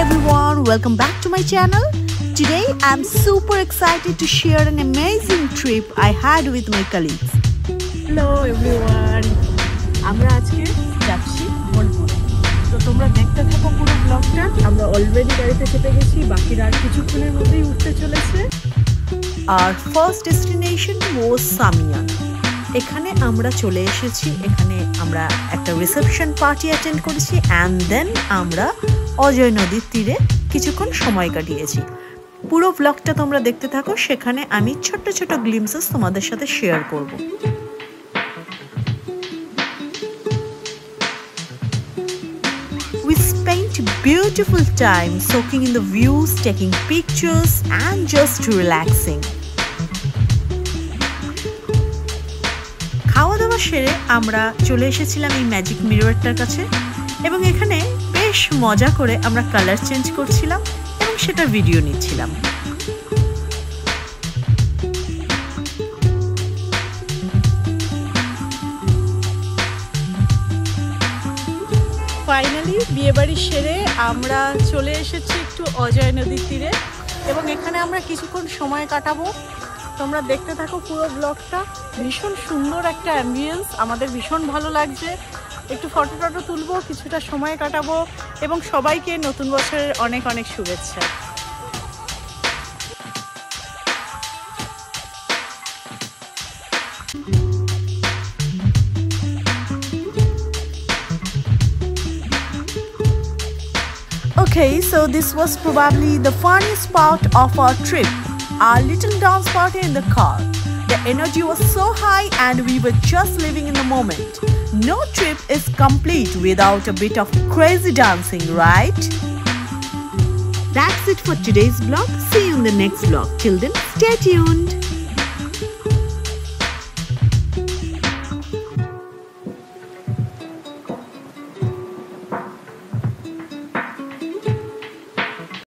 everyone, welcome back to my channel. Today I'm super excited to share an amazing trip I had with my colleagues. Hello everyone, আমরা আজকে যাচ্ছি বোলপুরে। তো তোমরা দেখতে থাকো পুরো ব্লগটা। আমরা অলরেডি গাড়িতে চেপে গেছি, বাকিরা আর কিছুক্ষণের মধ্যেই উঠতে চলেছে। Our first destination was Samiyan. এখানে আমরা চলে এসেছি। এখানে আমরা একটা রিসেপশন পার্টি অ্যাটেন্ড করেছি অ্যান্ড দেন আমরা অজয় নদীর তীরে কিছুক্ষণ সময় কাটিয়েছি। পুরো ব্লগটা তোমরা দেখতে থাকো, সেখানে আমি ছোট্ট ছোট গ্লিমসেস তোমাদের সাথে শেয়ার করব। We spent beautiful time soaking in the views, taking pictures and just relaxing. খাওয়া দাওয়া সেরে আমরা চলে এসেছিলাম এই ম্যাজিক মিররটার কাছে এবং এখানে বেশ মজা করে আমরা কালার চেঞ্জ করছিলাম এবং সেটা ভিডিও নিচ্ছিলাম। ফাইনালি বিয়েবাড়ি সেরে আমরা চলে এসেছি একটু অজয় নদীর তীরে এবং এখানে আমরা কিছুক্ষণ সময় কাটাবো। তোমরা দেখতে থাকো পুরো ব্লগটা। ভীষণ সুন্দর একটা অ্যাম্বিয়েন্স, আমাদের ভীষণ ভালো লাগছে। একটু ফটো টটো তুলবো, কিছুটা সময় কাটাবো এবং সবাইকে নতুন বছরের অনেক অনেক শুভেচ্ছা। Okay, so this was probably the funniest part of our trip, our little dance party in the car. The energy was so high and we were just living in the moment. No trip is complete without a bit of crazy dancing, right? That's it for today's vlog. See you in the next vlog. Till then, stay tuned.